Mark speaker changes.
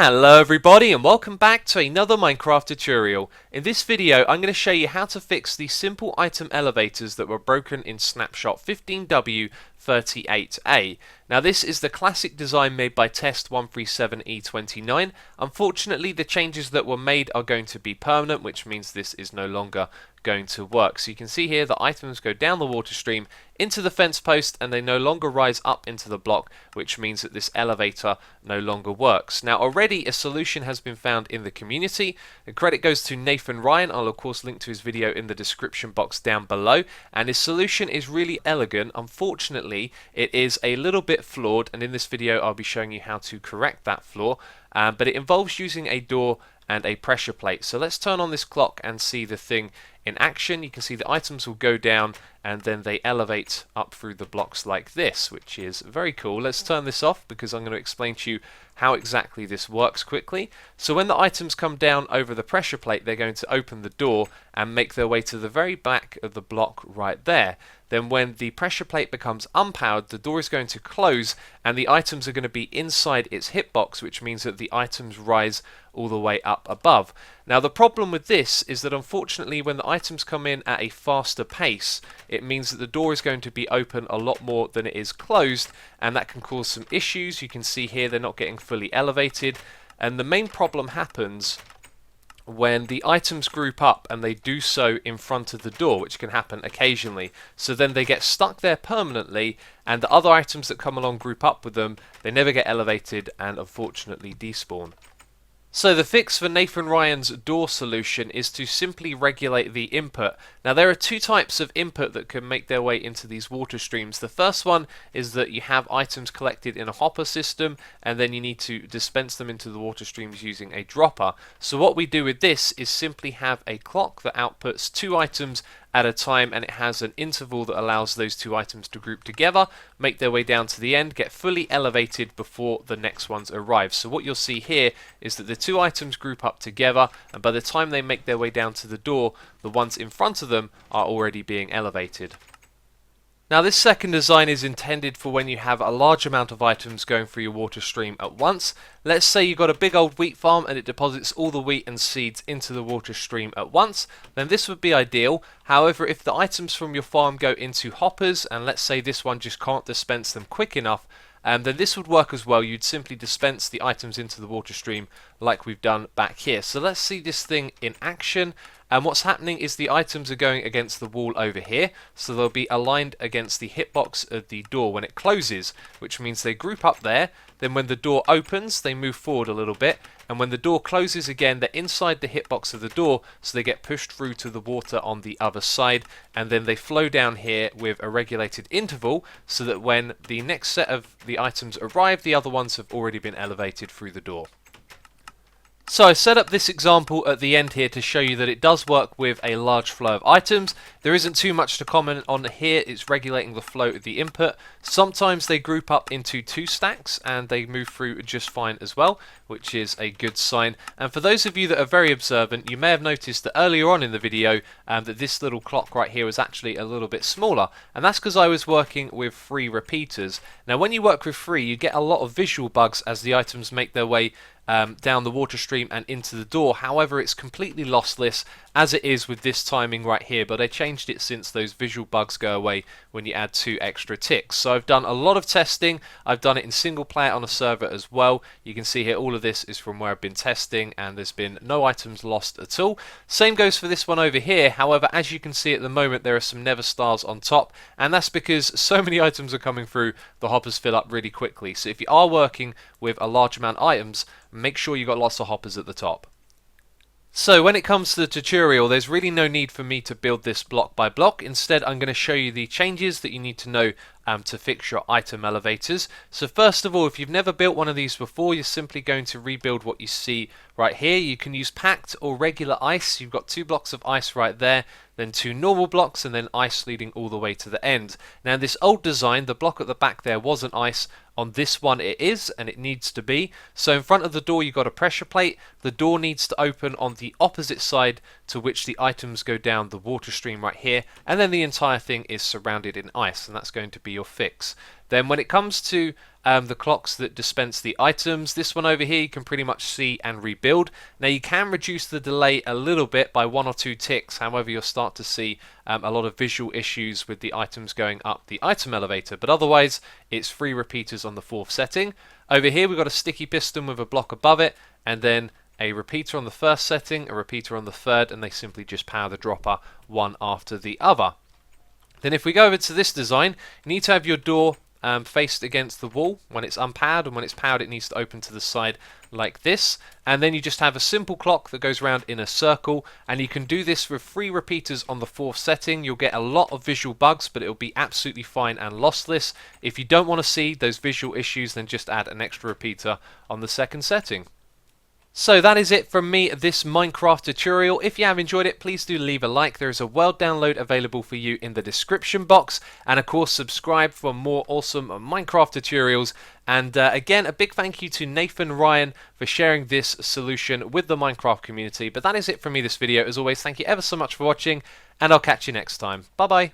Speaker 1: Hello everybody and welcome back to another Minecraft tutorial. In this video I'm going to show you how to fix the simple item elevators that were broken in Snapshot 15W38A. Now this is the classic design made by Test137E29. Unfortunately the changes that were made are going to be permanent, which means this is no longer going to work. So you can see here the items go down the water stream into the fence post and they no longer rise up into the block, which means that this elevator no longer works. Now already a solution has been found in the community. The credit goes to Nathan Ryan. I'll of course link to his video in the description box down below, and his solution is really elegant. Unfortunately it is a little bit flawed, and in this video I'll be showing you how to correct that flaw, but it involves using a door and a pressure plate. So let's turn on this clock and see the thing in action. You can see the items will go down and then they elevate up through the blocks like this, which is very cool. Let's turn this off because I'm going to explain to you how exactly this works quickly. So when the items come down over the pressure plate, they're going to open the door and make their way to the very back of the block right there. Then when the pressure plate becomes unpowered, the door is going to close and the items are going to be inside its hitbox, which means that the items rise all the way up above. Now the problem with this is that unfortunately when the items come in at a faster pace, it means that the door is going to be open a lot more than it is closed, and that can cause some issues. You can see here they're not getting fully elevated, and the main problem happens when the items group up and they do so in front of the door, which can happen occasionally. So then they get stuck there permanently, and the other items that come along group up with them, they never get elevated and unfortunately despawn. So the fix for Nathan Ryan's door solution is to simply regulate the input. Now there are two types of input that can make their way into these water streams. The first one is that you have items collected in a hopper system and then you need to dispense them into the water streams using a dropper. So what we do with this is simply have a clock that outputs two items at a time, and it has an interval that allows those two items to group together, make their way down to the end, get fully elevated before the next ones arrive. So what you'll see here is that the two items group up together, and by the time they make their way down to the door, the ones in front of them are already being elevated. Now this second design is intended for when you have a large amount of items going through your water stream at once. Let's say you've got a big old wheat farm and it deposits all the wheat and seeds into the water stream at once, then this would be ideal. However, if the items from your farm go into hoppers, and let's say this one just can't dispense them quick enough, then this would work as well. You'd simply dispense the items into the water stream like we've done back here. So let's see this thing in action. And what's happening is the items are going against the wall over here, so they'll be aligned against the hitbox of the door when it closes, which means they group up there. Then when the door opens, they move forward a little bit, and when the door closes again, they're inside the hitbox of the door, so they get pushed through to the water on the other side, and then they flow down here with a regulated interval, so that when the next set of the items arrive, the other ones have already been elevated through the door. So I set up this example at the end here to show you that it does work with a large flow of items. There isn't too much to comment on here. It's regulating the flow of the input. Sometimes they group up into two stacks and they move through just fine as well, which is a good sign. And for those of you that are very observant, you may have noticed that earlier on in the video that this little clock right here was actually a little bit smaller, and that's because I was working with 3 repeaters. Now when you work with 3, you get a lot of visual bugs as the items make their way down the water stream and into the door. However, it's completely lossless as it is with this timing right here, but I changed it since those visual bugs go away when you add 2 extra ticks. So I've done a lot of testing. I've done it in single player on a server as well. You can see here all of this is from where I've been testing and there's been no items lost at all. Same goes for this one over here. However, as you can see at the moment, there are some never stars on top, and that's because so many items are coming through, the hoppers fill up really quickly. So if you are working with a large amount of items, make sure you got lots of hoppers at the top. So when it comes to the tutorial, there's really no need for me to build this block by block. Instead, I'm going to show you the changes that you need to know to fix your item elevators. So first of all, if you've never built one of these before, you're simply going to rebuild what you see right here. You can use packed or regular ice. You've got 2 blocks of ice right there, then 2 normal blocks, and then ice leading all the way to the end. Now this old design, the block at the back there wasn't ice. On this one it is, and it needs to be. So in front of the door you've got a pressure plate. The door needs to open on the opposite side to which the items go down the water stream right here, and then the entire thing is surrounded in ice, and that's going to be be your fix. Then when it comes to the clocks that dispense the items, this one over here you can pretty much see and rebuild. Now you can reduce the delay a little bit by 1 or 2 ticks, however you'll start to see a lot of visual issues with the items going up the item elevator, but otherwise it's 3 repeaters on the 4th setting. Over here we've got a sticky piston with a block above it, and then a repeater on the 1st setting, a repeater on the 3rd, and they simply just power the dropper one after the other. Then if we go over to this design, you need to have your door faced against the wall when it's unpowered, and when it's powered it needs to open to the side like this, and then you just have a simple clock that goes around in a circle, and you can do this with 3 repeaters on the 4th setting. You'll get a lot of visual bugs, but it'll be absolutely fine and lossless. If you don't want to see those visual issues, then just add an extra repeater on the 2nd setting. So that is it from me, this Minecraft tutorial. If you have enjoyed it, please do leave a like. There is a world download available for you in the description box. And of course, subscribe for more awesome Minecraft tutorials. And again, a big thank you to Nathan Ryan for sharing this solution with the Minecraft community. But that is it from me this video. As always, thank you ever so much for watching, and I'll catch you next time. Bye bye.